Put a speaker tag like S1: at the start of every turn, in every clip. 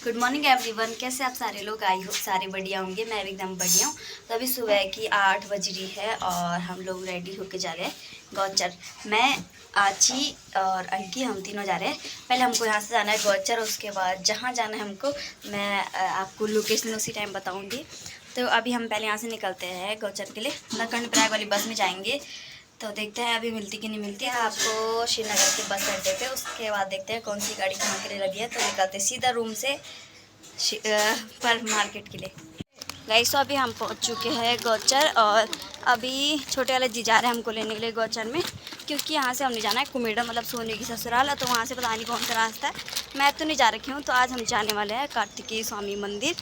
S1: Good morning everyone. कैसे आप सारे लोग? आई होप सारे बढ़िया होंगे। मैं भी एकदम बढ़िया हूँ। तो अभी सुबह की 8 बज रही है और हम लोग रेडी होके जा रहे हैं गौचर। मैं, आची और अंकी, हम तीनों जा रहे हैं। पहले हमको यहाँ से जाना है गौचर, उसके बाद जहाँ जाना है हमको मैं आपको लोकेशन उसी टाइम बताऊँगी। तो अभी हम पहले यहाँ से निकलते हैं गौचर के लिए, मतलब कर्णप्रयाग वाली बस में जाएंगे। तो देखते हैं अभी मिलती कि नहीं मिलती है आपको श्रीनगर के बस अड्डे पे। उसके बाद देखते हैं कौन सी गाड़ी कहाँ के लिए लगी है। तो निकलते सीधा रूम से पर मार्केट के लिए। गाइस, तो अभी हम पहुंच चुके हैं गौचर और अभी छोटे वाले जी जा रहे हैं हमको लेने के लिए गौचर में, क्योंकि यहाँ से हमने जाना है कुमेड़ा, मतलब सोने की ससुराल। तो वहाँ से पता नहीं कौन सा रास्ता है, मैं तो नहीं जा रखी हूँ। तो आज हम जाने वाले हैं कार्तिकेय स्वामी मंदिर।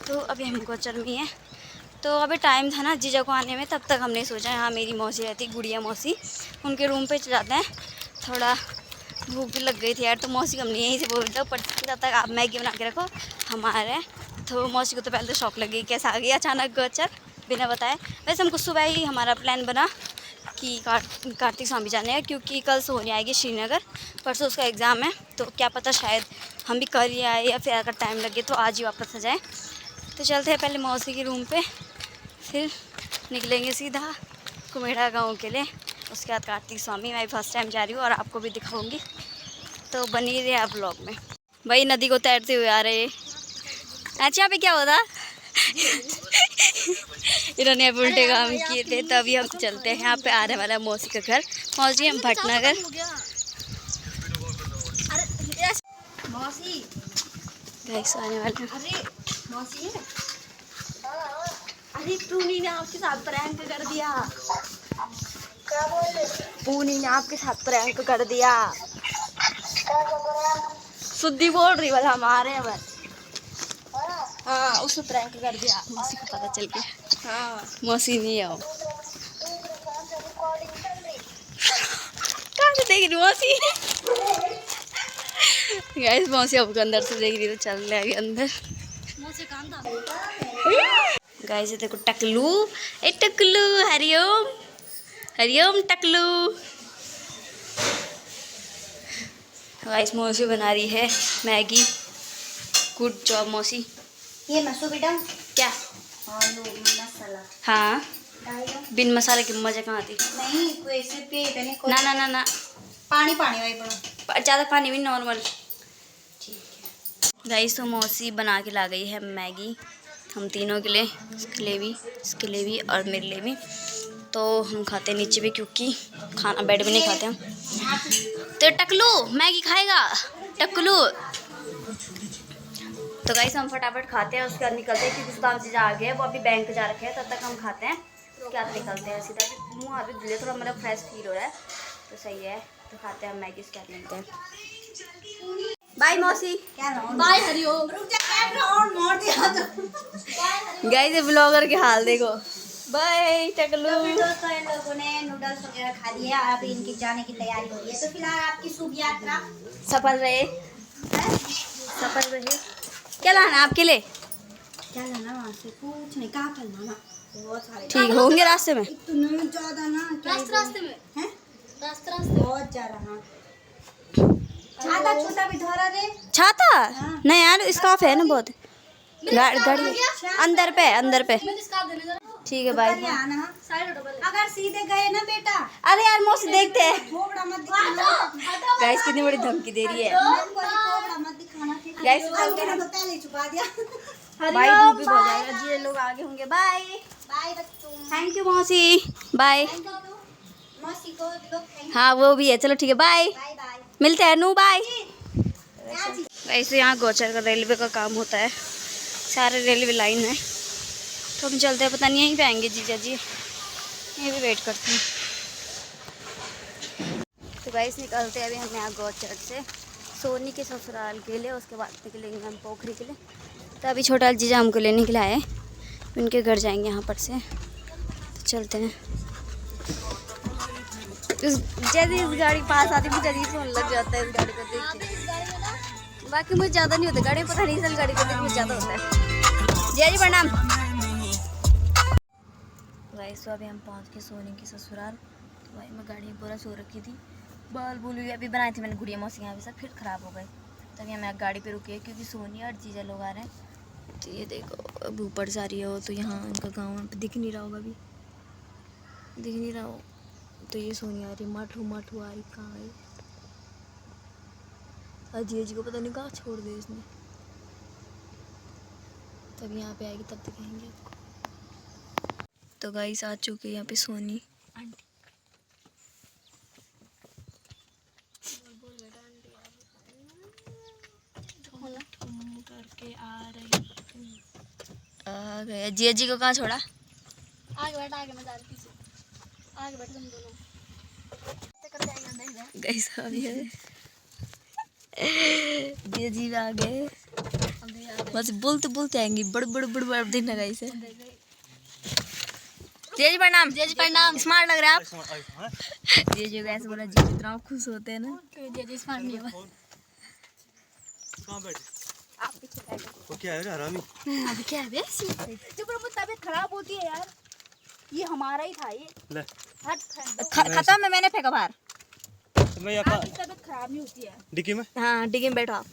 S1: तो अभी हम गौचर में हैं। तो अभी टाइम था ना जीजा को आने में, तब तक हमने सोचा यहाँ मेरी मौसी रहती, गुड़िया मौसी, उनके रूम पे जाते हैं। थोड़ा भूख भी लग गई थी यार, तो मौसी को हमने यहीं से बोल दिया पर तब तक आप मैगी बना के रखो, हम आ रहे हैं। तो मौसी को तो पहले तो शौक लगी, कैसा आ गई अचानक गौचर बिना बताए। वैसे हमको सुबह ही हमारा प्लान बना कि कार्तिक स्वामी जाने का, क्योंकि कल सोनी आएगी श्रीनगर, परसों उसका एग्ज़ाम है। तो क्या पता शायद हम भी कल ही आए या फिर अगर टाइम लगे तो आज ही वापस आ जाए। तो चलते हैं पहले मौसी के रूम पे, फिर निकलेंगे सीधा कुमेड़ा गांव के लिए। उसके बाद कार्तिक स्वामी। मैं फर्स्ट टाइम जा रही हूँ और आपको भी दिखाऊंगी, तो बनी रहे आप व्लॉग में। भाई नदी को तैरते हुए आ रहे। अच्छा, यहाँ पे क्या होता इन्होंने उल्टे काम किए थे। तो अभी हम चलते हैं, यहाँ पे आने वाला मौसी का घर। मौसी हम भटनगर गाइस आने वाले।
S2: मौसी है। अरे पूनी ने आपके साथ प्रैंक कर दिया। क्या बोले? पूनी ने आपके साथ प्रैंक कर दिया। शुद्धि बोल रही वाला हमारे हैं बस। हाँ, उसने प्रैंक कर दिया।
S1: मौसी को पता चल गया।
S2: हाँ,
S1: मौसी नहीं आओ। कहाँ से देख रही मौसी? गाइस मौसी आपको अंदर से देख रही, तो चल रहे हैं अंदर। गाइस ये देखो टकलू, ए टकलू, हरिओम हरिओम टकलू। गाइस मौसी बना रही है मैगी। गुड जॉब मौसी।
S2: ये मसू बेटा
S1: क्या?
S2: आलू मसाला
S1: हाँ,
S2: डाल दो।
S1: बिन मसाले की मजा कहाँ आती?
S2: नहीं कोई से पे इतने को
S1: ना ना ना ना,
S2: पानी पानी वाली बनो।
S1: ज़्यादा पानी भी नॉर्मल।
S2: ठीक है।
S1: गाइस तो मौसी बना के ला गई है मैगी हम तीनों के लिए, इसके लिए भी और मेरे लिए भी। तो हम खाते हैं नीचे भी, क्योंकि खाना बेड में नहीं खाते हम। तो टकलू मैगी खाएगा टकलू। तो गाइस हम फटाफट खाते हैं, उसके बाद निकलते हैं, क्योंकि सुल्तान जी आ गए, वो अभी बैंक जा रखे हैं। तब तक हम खाते हैं, उसके बाद निकलते हैं सीधा। मुँह अभी धुले, थोड़ा मतलब फ्रेश फील हो रहा है, तो सही है। तो खाते हैं हम मैगी, उसके बाद मिलते हैं। बाय मौसी।
S2: बाय हरिओम। रुक जा, कैमरा ऑन मार दिया तो।
S1: गाइस ये ब्लॉगर के हाल देखो। बाय टकलू।
S2: तो फिर दोस्तों इन लोगों ने नूडल्स वगैरह खा लिए, अब इनकी जाने की तैयारी हो रही है। तो फिलहाल आपकी शुभ यात्रा
S1: सफल रहे, सफल रहे। क्या लाना आपके लिए?
S2: क्या लाना वहाँ से? कुछ नहीं, कहाँ फल लाना? बहुत सारे
S1: ठीक होंगे रास्ते में।
S2: इतने ज्यादा ना, रास्ते में हैं? रास्ते बहुत ज्यादा। हाँ, छाता छोटा भी धरा रे।
S1: छाता?
S2: हाँ।
S1: नहीं यार, स्कार्फ है ना बहुत। गाड़ी अंदर पे। ठीक है बाय।
S2: अगर सीधे गए ना बेटा।
S1: अरे यार मौसी देखते हैं।
S2: थोबड़ा मत दिखाना।
S1: गाइस कितनी बड़ी धमकी दे रही है।
S2: थोबड़ा मत दिखाना।
S1: गाइस
S2: अंकित ने तो पहले ही छुपा दिया।
S1: बाय, धूप भी बहुत जाएगा जी, लोग आगे होंगे। बाय
S2: बाय बच्चों।
S1: थैंक यू मौसी। बाय।
S2: मौसी को दो थैंक।
S1: हाँ वो भी है, चलो ठीक है बाय।
S2: Bye bye.
S1: मिलते हैं नू, बाय। वैसे यहाँ गौचर का रेलवे का काम होता है, सारे रेलवे लाइन है। तो हम चलते हैं, पता नहीं यहीं पे आएंगे जीजा जी, यहीं भी वेट करते हैं। तो गाइस निकलते हैं अभी हम यहाँ गौचर से सोनी के ससुराल के लिए, उसके बाद निकलेंगे हम पोखरी के लिए। तो अभी छोटा जीजा हमको लेने के लिए आए, उनके घर जाएंगे यहाँ पर से। तो चलते हैं। जैसे इस गाड़ी पास आती मुझे अजीब सा लग जाता है इस गाड़ी को देख के। बाकी मुझे ज़्यादा नहीं होता गाड़ी में, पता नहीं इस गाड़ी को देख मुझे ज़्यादा होता है। जय जी प्रणाम। गाइस तो अभी हम पहुंच के सोनी की ससुराल। भाई मैं गाड़ी में पूरा सो रखी थी, बाल बुल भी अभी बनाए थे मैंने गुड़िया मौसी यहाँ पे सब, फिर ख़राब हो गए। तभी हमें गाड़ी पे रुके क्योंकि सोनी और जीजा लोग आ रहे हैं। तो ये देखो अब ऊपर जा रही हो तो यहाँ उनका गाँव दिख नहीं रहा होगा, अभी दिख नहीं रहा हो। तो ये सोनी आ रही, माठू माठू आ रही, कहाँ है जीजा जी को पता नहीं कहाँ छोड़ दे इसने। तब यहाँ पे आएगी तब दिखाएंगे आपको। तो गाइस आ चुके यहाँ पे सोनी आंटी। करके आ गए। जिया जी को कहाँ छोड़ा?
S2: आगे बैठ, आगे मैं डालती हूँ, आगे बैठ तुम दोनों।
S1: गाइस अभी है जिया जी आ गए, बस बोलते बोलते आएंगे, बड़ देखना गाइस है। जिया जी प्रणाम।
S2: जय जी प्रणाम।
S1: स्मार्ट लग रहा है आप। जिया जी ऐसे बोला, जी इतना खुश होते हैं ना।
S2: जय जी स्मार्ट नहीं हुआ।
S3: कहाँ बैठे?
S2: आप पीछे बैठो।
S3: वो क्या है रे हरामी?
S2: अभी क्या है वैसी? चुप रहो, तबीयत खराब होती है यार। ये हमारा ही था ये।
S3: ले।
S2: हट
S1: खत्म है, मैंने फेंका बाहर।
S3: तो मैं यहाँ
S2: आपकी तबीयत खराब नहीं होती है।
S3: डिक्की में?
S1: हाँ डिग्गी में बैठो आप।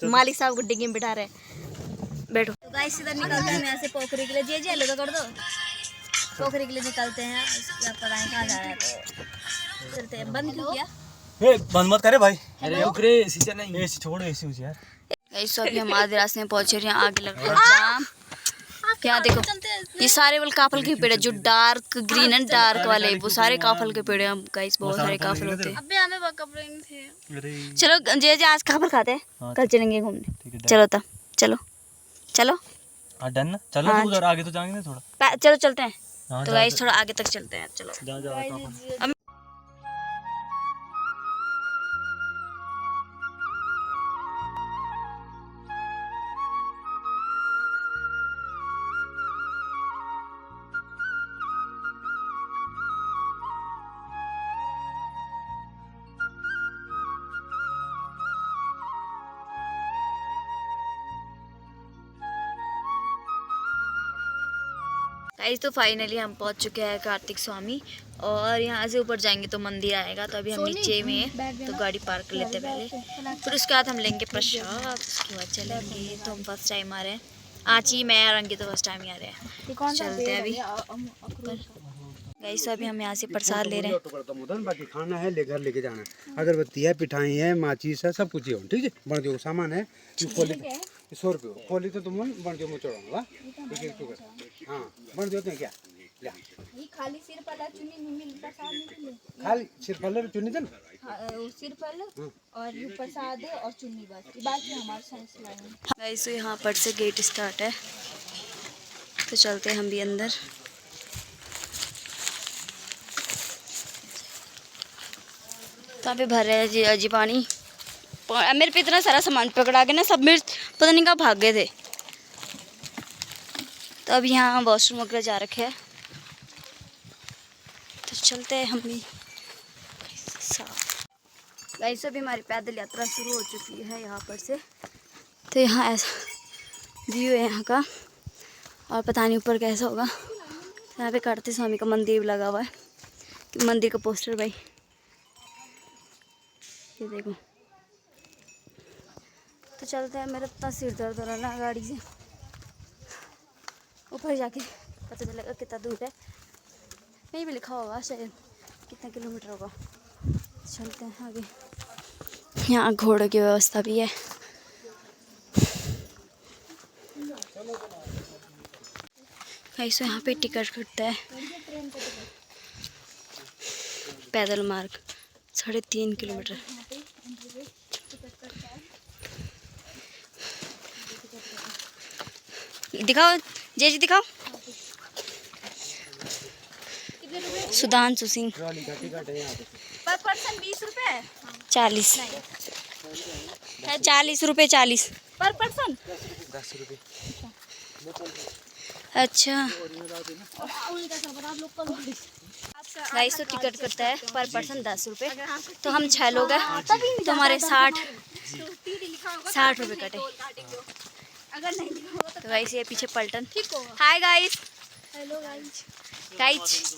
S1: मालिक साहब को डिग्गी में बिठा रहे, बैठो। तो गाइस इधर निकलते हैं यहाँ से पोखरी के लिए। जी हेलो तो कर दो। पोखरी के लिए निकलते हैं, उसके बाद पता नहीं कहाँ जा रहा है। तो चलते हैं। बंद क्यों किया?
S3: बंद मत करे भाई। अरे रुक रे, एसी नहीं। एसी छोड़, एसी मुझे यार।
S1: गाइस अभी हम आधे रास्ते में पहुंचे रहे हैं। आगे लग रहा है जाम। यहाँ देखो ये सारे वाले काफल के पेड़ है, जो डार्क ग्रीन एंड डार्क वाले, वो सारे काफल के पेड़ हैं गाइस। बहुत सारे काफल होते हैं।
S2: अबे हमें कपड़े नहीं थे।
S1: चलो जी जी आज काफल खाते हैं, कल चलेंगे घूमने। चलो तब चलो चलो।
S3: हाँ डन ना, चलो
S1: हाँ,
S3: तो उधर आगे तो जाएंगे ना थोड़ा।
S1: चलो चलते हैं।
S3: हाँ,
S1: तो गाइस थोड़ा आगे तक चलते हैं, चलो।
S3: जा जा।
S1: गाइस तो फाइनली हम पहुंच चुके हैं कार्तिक स्वामी, और यहाँ से ऊपर जाएंगे तो मंदिर आएगा। तो अभी हम नीचे में हैं, तो गाड़ी पार्क कर लेते हैं पहले। फिर उसके बाद हम लेंगे प्रसाद, उसके बाद चलेंगे। तो हम फर्स्ट टाइम आ रहे हैं, आची मैं और अंकित तो फर्स्ट टाइम ही आ रहे हैं। चलते हैं अभी। गाइस अभी हम यहाँ से प्रसाद ले रहे हैं।
S4: बाकी खाना है ले घर लेके जाना है। अगरबत्ती है, पिठाई है, माचिस है, सब कुछ ही हो ठीक है। बन जो सामान है 100 रुपये खोली तो तुम बन जो मुचड़ा हाँ बन जो क्या
S2: खाली सिर पल्ला चुन्नी नहीं मिली, प्रसाद नहीं मिले।
S4: खाली सिर पल्ले चुनी थे
S2: सिर पल्ला और ये प्रसाद और चुन्नी बस, बाकी हमारे साइंस लाइन।
S1: गाइस यहाँ पर से गेट स्टार्ट है, तो चलते हैं हम भी अंदर। तो यहाँ पे भर रहे हैं जी अजी पानी। मेरे पे इतना सारा सामान पकड़ा के ना, सब मेरे पता नहीं कहाँ भाग गए थे। तो अब यहाँ वॉशरूम वगैरह जा रखे हैं, तो चलते हैं हम भी। गाइस अभी हमारी पैदल यात्रा शुरू हो चुकी है यहाँ पर से। तो यहाँ ऐसा व्यू है यहाँ का, और पता नहीं ऊपर कैसा होगा। तो यहाँ पे कार्तिक स्वामी का मंदिर भी लगा हुआ है, मंदिर का पोस्टर भाई ये देखो। तो चलते हैं, मेरा इतना सिर दर्द हो रहा है गाड़ी से। ऊपर जाके पता चलेगा कितना दूर है, कहीं भी लिखा होगा शायद कितना किलोमीटर होगा। चलते हैं आगे। यहाँ घोड़े की व्यवस्था भी है। ऐसे यहाँ पे टिकट कटता है, पैदल मार्ग 3.5 किलोमीटर। दिखाओ जय जी दिखाओ। सुधांशु सिंह।
S2: पर पर्सन 20 रुपए,
S1: 40 है, 40 रुपये 40
S2: पर पर्सन।
S3: 10 रुपये।
S1: अच्छा गाइस तो टिकट करता है पर पर्सन 10 रुपये। तो हम 6 लोग हैं, तो हमारे 60 रुपये कटे।
S2: अगर नहीं दिखाओ
S1: तो गाइस ये पीछे पलटन। Hi guys.
S2: Hello guys.
S1: Guys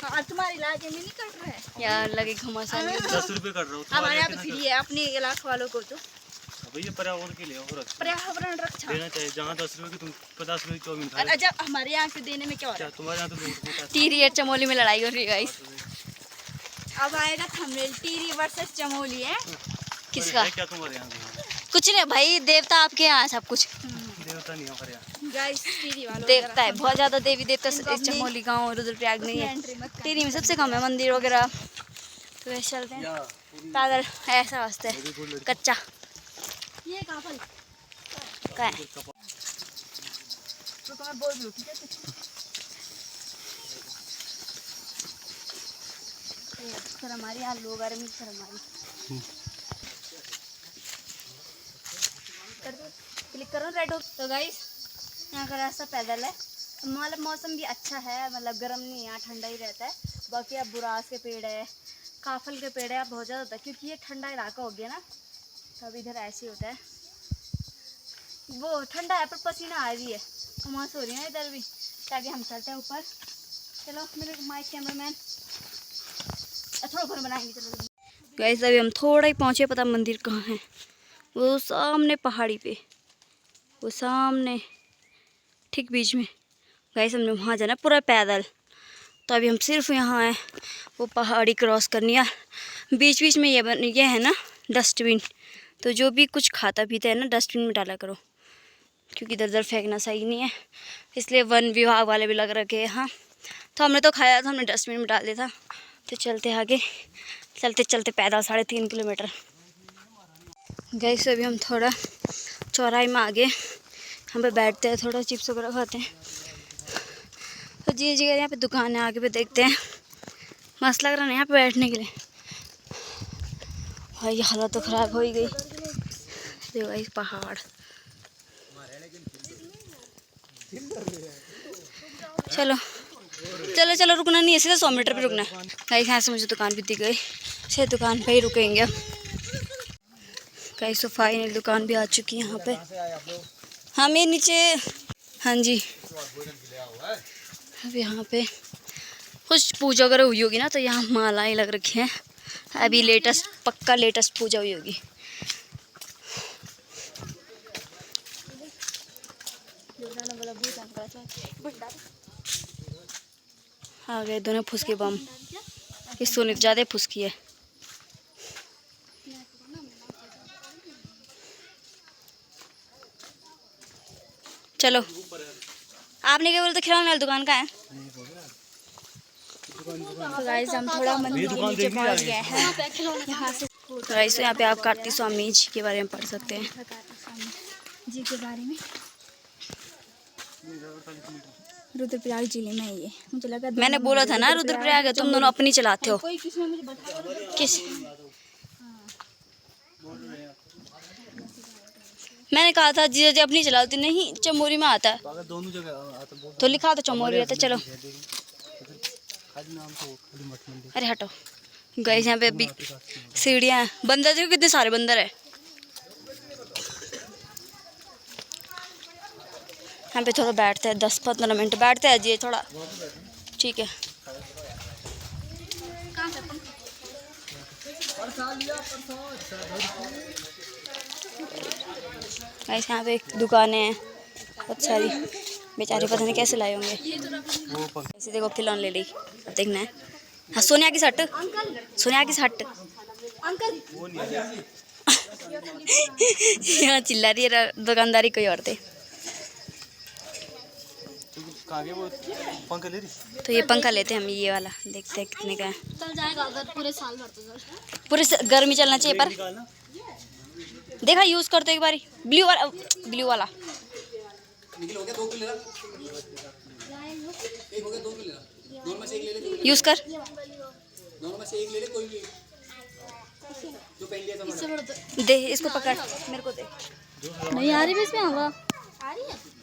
S2: और तुम्हारे इलाके में नहीं कट रहा है
S1: यार लगे घमासान।
S3: 10 रुपए कर रहा हूँ
S2: हमारे यहाँ तो फ्री है अपने इलाके वालों को तो
S3: भैया पर्यावरण के लिए और रक्षा
S2: पर्यावरण रक्षा।
S3: देना चाहिए। जहाँ 10 रुपए की तुम 50 रुपए की चाउमीन खा रहे
S2: अच्छा हमारे यहाँ से देने में क्या हो
S3: क्या
S2: रहा
S3: तुम्हारे यहाँ तो लोग 50
S1: टीरी और चमोली में लड़ाई हो रही है गाइस।
S2: है। अब आएगा थंबनेल टीरी वर्सेस चमोली है।
S1: किसका?
S3: है क्या तुम्हारे यहाँ भी?
S1: कुछ नहीं भाई, देवता आपके यहाँ है सब कुछ।
S3: देवता नहीं है हमारे यहाँ।
S2: गाइस टीरी वालों
S1: देवता है बहुत ज्यादा, देवी देवता
S2: इनको
S1: इस चमोली गाँव रुद्रप्रयाग नहीं है।
S2: एंट्री मत
S1: टीरी में सबसे कम है मंदिर वगैरह। तो वैसे चलते हैं पैदल, ऐसा रास्ता है कच्चा
S2: ये काफल
S1: का है।
S2: तो मैं बोल दूँ ठीक है।
S1: शर्म आ रही है लोग आ रहे हैं, शर्म आ रही। क्लिक करो रेड हो। तो गाइस यहाँ का रास्ता पैदल है, मतलब मौसम भी अच्छा है, मतलब गर्म नहीं है यहाँ, ठंडा ही रहता है। बाकी अब बुरास के पेड़ है, काफल के पेड़ है, बहुत ज़्यादा होता है क्योंकि ये ठंडा इलाका हो गया ना, तो अब इधर ऐसे ही होता है। वो ठंडा है पर पसीना आ रही है, घुमास हो रही है ना इधर भी, ताकि हम चलते हैं ऊपर। चलो मेरे माइक कैमरामैन थोड़ा ऊपर बनाएंगे। चलो गाइस अभी हम थोड़ा ही पहुँचे, पता मंदिर कहाँ है, वो सामने पहाड़ी पे, वो सामने ठीक बीच में। गाइस हमने वहाँ जाना पूरा पैदल, तो अभी हम सिर्फ यहाँ हैं, वो पहाड़ी क्रॉस करनी है। बीच बीच में ये है ना डस्टबिन, तो जो भी कुछ खाता पीता है ना डस्टबिन में डाला करो, क्योंकि इधर उधर फेंकना सही नहीं है। इसलिए वन विभाग वाले भी लग रखे हैं यहाँ, तो हमने तो खाया था, हमने डस्टबिन में डाल दिया था। तो चलते आगे, चलते चलते पैदल 3.5 किलोमीटर। गाइस अभी हम थोड़ा चौराहे में आगे यहाँ पे बैठते हैं, थोड़ा चिप्स वगैरह खाते हैं। तो जी जी यहाँ पे दुकान है, आगे पे देखते हैं, मस्त लग रहा है ना यहाँ पे बैठने के लिए। भाई हालत तो ख़राब हो ही गई। देखो इस पहाड़, चलो चलो चलो रुकना नहीं है, सीधा 100 मीटर पे रुकना है। गाइस यहाँ से मुझे दुकान भी दिख गई, से दुकान पे ही रुकेंगे अब। गाइस तो फाइनल दुकान भी आ चुकी है यहाँ पे। हम ये नीचे, हाँ जी, अब यहाँ पे कुछ पूजा वगैरह हुई होगी ना, तो यहाँ मालाएं लग रखी हैं। अभी लेटेस्ट, पक्का लेटेस्ट पूजा हुई होगी। आ गए दोनों फुसके बम, इस सोने ज़्यादा फुसकी है। चलो आपने क्या बोला था, खिलौने वाली दुकान का है। तो गाइस हम थोड़ा मंदिर के नीचे पहुंच गए हैं यहाँ से। गाइस यहाँ पे आप कार्तिक स्वामी जी के बारे में पढ़ सकते हैं,
S2: जी के बारे में।
S1: रुद्रप्रयाग जिले में है ये। मुझे लगा मैंने बोला था ना रुद्रप्रयाग है, तुम दोनों अपनी चलाते हो।
S2: कोई किसी ने मुझे बताया
S1: किस मैंने कहा था जी जी अपनी चलाती नहीं, चमोरी में आता है,
S3: दोनों जगह आता
S1: तो लिखा तो चमोरी रहता। चलो अरे हटो। गाइस यहाँ पे अभी सीढ़ियाँ हैं, बंदर देखो कितने सारे बंदर है। यहाँ पे थोड़ा बैठते हैं, 10-15 मिनट बैठते हैं जी थोड़ा, ठीक है। गाइस यहाँ पे दुकानें हैं बहुत सारी, बेचारे पता नहीं कैसे लाए होंगे। ऐसे देखो खिलौने ले ली, अब देखना है। हाँ सोनिया की शर्ट, सोनिया की शर्ट
S2: अंकल
S1: यहाँ चिल्ला रही है दुकानदारी कोई और थे।
S3: वो पंखा ले रही।
S1: तो ये पंखा लेते हैं हम, ये वाला देखते हैं कितने का है।
S2: चल जाएगा अगर पूरे साल भर तो सर।
S1: पूरे गर्मी चलना चाहिए, पर देखा यूज़ करते एक बारी। ब्लू वाला, ब्लू वाला यूज़ कर। दे इसको पकड़, मेरे को दे।
S2: नहीं आ रही इसमें हवा,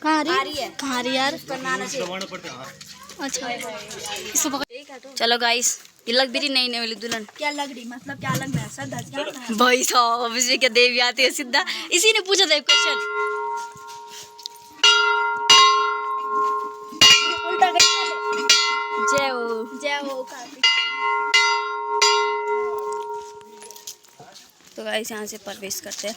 S2: कहाँ आ रही है? कहाँ आ रही यार?
S3: दबाना पड़ता है।
S2: अच्छा इसको पकड़।
S1: चलो गाइस, ये लग भी रही नई नई वाली दुल्हन।
S2: क्या लग रही, मतलब क्या लग रहा है सर? धज क्या
S1: भाई साहब इसमें क्या देवी आती है सीधा, इसी ने पूछा था क्वेश्चन।
S2: उल्टा कर।
S1: जय हो।
S2: जय हो का
S1: तो गाइस यहाँ से प्रवेश करते हैं।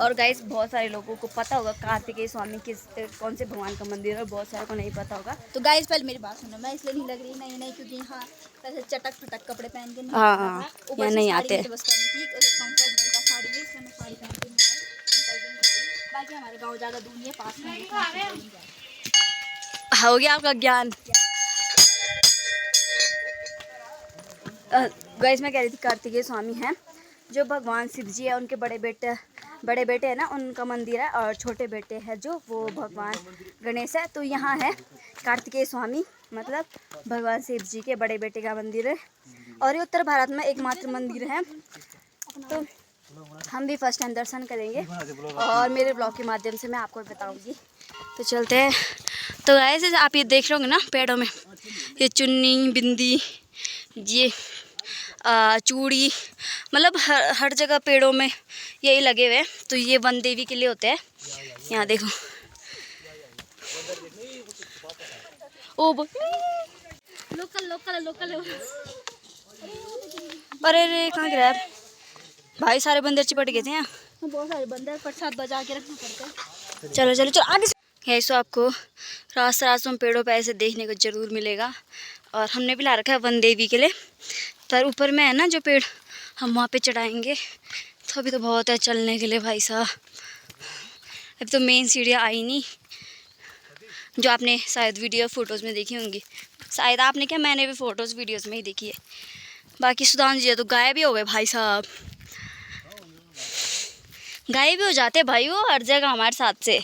S1: और गाइस बहुत सारे लोगों को पता होगा कार्तिकेय स्वामी कौन से भगवान का मंदिर है, और बहुत सारे को नहीं पता होगा।
S2: तो गाइस पहले मेरी बात सुनो, मैं इसलिए नहीं लग रही नहीं क्योंकि यहाँ ऐसे चटक पटक कपड़े पहन के नहीं
S1: हाँ,
S2: आता था। ऊपर
S1: यहाँ
S2: से
S1: नहीं
S2: साड़ी
S1: आते।
S2: मुझे बस करनी थी, कंफर्ट नहीं था साड़ी में, इसलिए मैं साड़ी पहन के नहीं आई, सिंपल दिन आई। बाकी हमारे गाँव ज़्यादा दूर नहीं है, पास में
S1: हो गया आपका ज्ञान। गाइस मैं कह रही थी कार्तिकेय स्वामी हैं जो भगवान शिव जी है, उनके बड़े बेटे हैं ना, उनका मंदिर है। और छोटे बेटे हैं जो वो भगवान गणेश है। तो यहाँ है कार्तिकेय स्वामी, मतलब भगवान शिव जी के बड़े बेटे का मंदिर है। और ये उत्तर भारत में एकमात्र मंदिर है। तो हम भी फर्स्ट टाइम दर्शन करेंगे और मेरे ब्लॉग के माध्यम से मैं आपको बताऊंगी। तो चलते हैं। तो ऐसे आप ये देख रहे होंगे ना पेड़ों में, ये चुन्नी बिंदी, ये चूड़ी, मतलब हर जगह पेड़ों में यही लगे हुए हैं। तो ये वन देवी के लिए होते हैं। यहाँ देखो, ओ
S2: लोकल
S1: अरे रे कहाँ गिरा है भाई, सारे बंदर चिपट गए थे यहाँ।
S2: बहुत सारे बंदर प्रसाद बजा के रखना पड़ता है।
S1: चलो आगे से। ऐसा आपको रास्तों में पेड़ों पे ऐसे देखने को जरूर मिलेगा। और हमने भी ला रखा है वन देवी के लिए। पर ऊपर में है ना जो पेड़, हम वहाँ पे चढ़ाएंगे। तो अभी तो बहुत है चलने के लिए भाई साहब। अभी तो मेन सीढ़ियाँ आई नहीं, जो आपने शायद वीडियो फ़ोटोज़ में देखी होंगी। शायद आपने क्या, मैंने भी फ़ोटोज़ वीडियोज़ में ही देखी है। बाकी सुधांशु जी तो गायब ही हो गए भाई साहब, गायब भी हो जाते भाई वो हर जगह हमारे साथ से।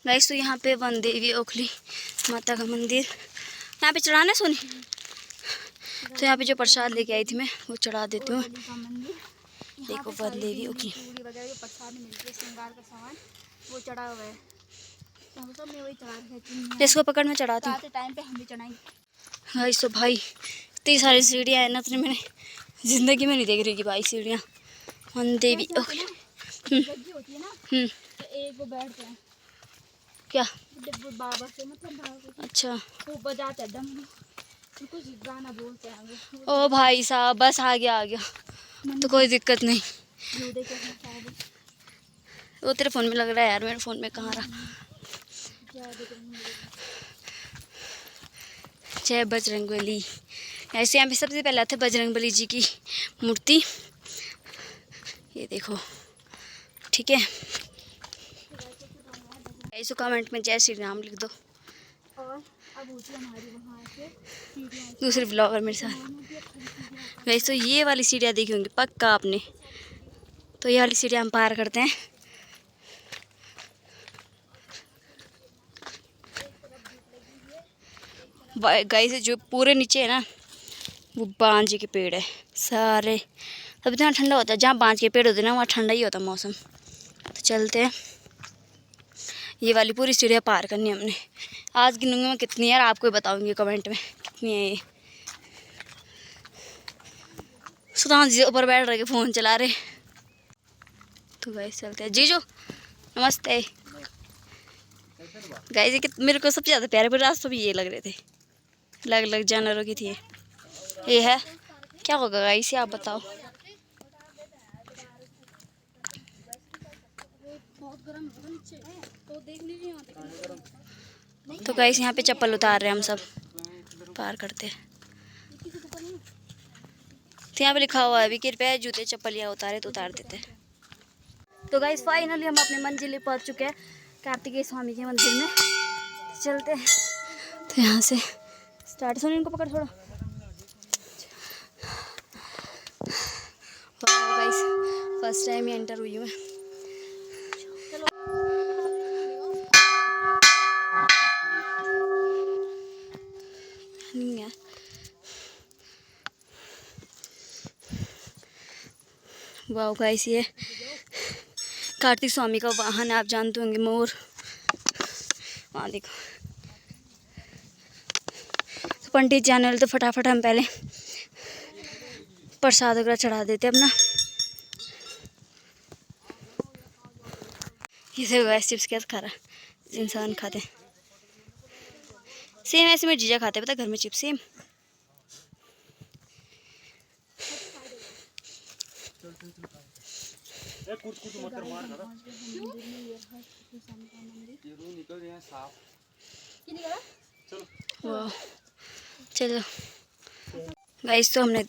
S1: गाइस तो यहाँ पे वन देवी ओखली माता का मंदिर, यहाँ पे चढ़ाना सोनी। तो यहाँ पे जो प्रसाद लेके आई थी मैं वो चढ़ा देती हूँ। देखो वन देवी ओखली,
S2: चूड़ी वगैरह जो प्रसाद मिलती है, श्रृंगार का सामान वो चढ़ा हुआ है। तो हम सब में वही चढ़ा रखे।
S1: इसको पकड़ में चढ़ाती हूँ।
S2: टाइम पे हम भी चढ़ाएंगे।
S1: गाइस तो भाई इतनी सारी सीढ़ियाँ हैं ना, तो मैंने ज़िंदगी में नहीं देख रही कि भाई सीढ़ियाँ। वन देवी ओखली
S2: होती है ना, तो एक वो बैठते हैं
S1: क्या,
S2: बाबा से, मतलब
S1: अच्छा
S2: वो बजाते हैं डमरू, कुछ गाना बोलते हैं।
S1: ओ भाई साहब बस आ गया तो कोई दिक्कत नहीं। वो तेरे फ़ोन में लग रहा है यार, मेरे फ़ोन में कहाँ रहा। जय बजरंगबली। ऐसे यहाँ पे सबसे पहले आते बजरंगबली जी की मूर्ति, ये देखो, ठीक है। ऐसे कमेंट में जय श्री राम लिख दो।
S2: और अब होती है हमारी वहाँ से
S1: दूसरे ब्लॉगर मेरे साथ। वैसे तो ये वाली सीढ़ियाँ देखी होंगी पक्का आपने। तो ये वाली सीढ़ियाँ हम पार करते हैं। गाइस जो पूरे नीचे है ना, वो बांज के पेड़ है सारे। तब इतना ठंडा होता है, जहाँ बांज के पेड़ होते हैं ना वहाँ ठंडा ही होता है मौसम। तो चलते हैं। ये वाली पूरी सीढ़ियाँ पार करनी है हमने। आज गिनूंगी मैं कितनी है, यार आपको ही बताऊंगी कमेंट में कितनी है ये। सुधांशु जी ऊपर बैठ रहे फ़ोन चला रहे। तो गाइस चलते हैं। जीजू नमस्ते। गाइस ये मेरे को सबसे ज़्यादा प्यारे पर रास्ते भी ये लग रहे थे, अलग अलग जानवरों की थी। ये है क्या होगा गाइस, आप बताओ। तो गाइस यहाँ पे चप्पल उतार रहे हैं हम सब, पार करते हैं। तो यहाँ पे लिखा हुआ है भी कृपया जूते चप्पल यहाँ उतारे, तो उतार देते हैं। तो गाइस फाइनली हम अपने मंजिल पर पहुँच चुके हैं, कार्तिकेय स्वामी के मंदिर में। तो चलते हैं। तो यहाँ से स्टार्ट। सुन इनको पकड़ थोड़ा। गाइस फर्स्ट टाइम ही एंटर हुई हूँ मैं। वाह गाइस ये कार्तिक स्वामी का वाहन है, आप जानते होंगे मोर। वहाँ देखो। तो पंडित जाने वाले, तो फटाफट हम पहले प्रसाद वगैरह चढ़ा देते अपना। ये देखो गाइस चिप्स कैसे खा रहा है, इंसान खाते हैं सेम। ऐसे मेरे जीजा खाते हैं पता घर में चिप्स सेम। वाह, चलो गाइस, तो हमने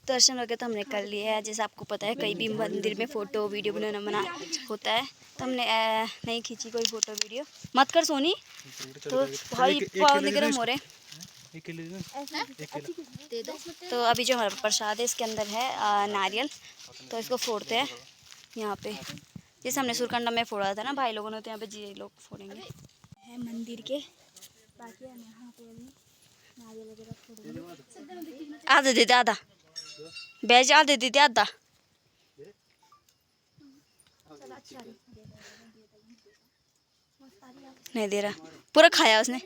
S1: दर्शन वगैरह तो हमने कर लिए है। जैसे आपको पता है कहीं भी मंदिर में फ़ोटो वीडियो बनाना मना होता है, तो हमने नहीं खींची कोई फ़ोटो वीडियो। मत कर सोनी, तो भाई पाँव गर्म हो रहे। तो अभी जो हमारा प्रसाद है इसके अंदर है नारियल, तो इसको फोड़ते हैं यहाँ पे। जैसे हमने सुरकंडा में फोड़ा था ना भाई लोगों ने, तो यहाँ पे जी लोग फोड़ेंगे है मंदिर के। बाकी हम यहाँ पे अभी नारियल वगैरह फोड़ेंगे। आधा दे दे, आधा बैज आधे दे दे, आधा नहीं दे रहा, पूरा खाया उसने।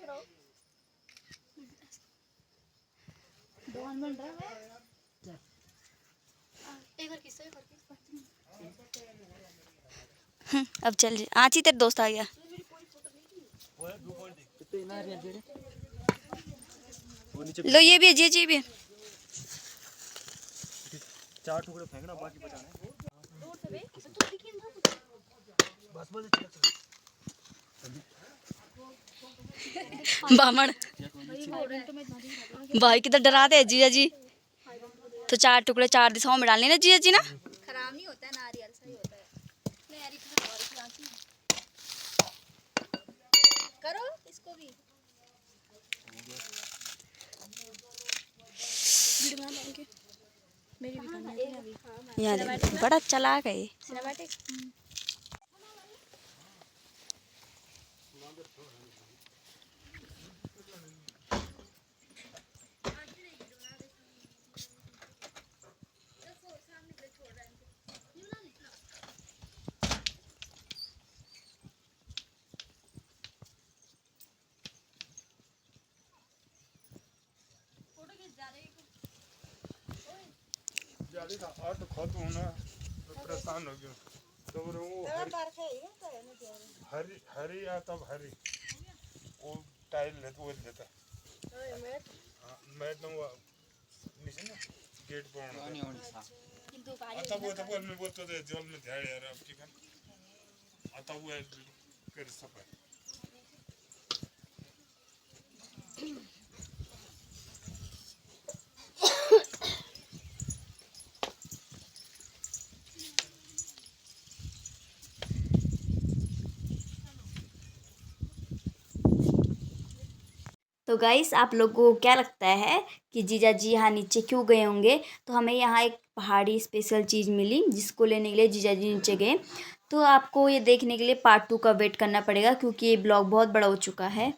S1: अब चल आची, तेरे दोस्त आ गया। लो ये भी है, जी भी है।
S3: 4 टुकड़े फेंकना, बाकी बचाना।
S1: बामण भाई किधर डराते हैं जीजा जी। तो 4 टुकड़े 4 दिशाओं में डालने ना जीजा जी ना।
S2: खराब नहीं होता है नारियल, सही होता है। करो इसको भी।
S1: यार बड़ा चालाक है ये।
S5: आठ खत्म होना परेशान हो गया। तो वो हरी हरी या तब हरी वो टाइल लेता वो लेता मैं तो नीचे ना गेट पर आता वो तब मैं बोलता था जल में ध्यान यार आपकी kan आता वो कर सब है।
S1: तो गाइस, आप लोगों को क्या लगता है कि जीजा जी यहाँ नीचे क्यों गए होंगे? तो हमें यहाँ एक पहाड़ी स्पेशल चीज़ मिली जिसको लेने के लिए जीजा जी नीचे गए। तो आपको ये देखने के लिए पार्ट 2 का वेट करना पड़ेगा, क्योंकि ये ब्लॉग बहुत बड़ा हो चुका है।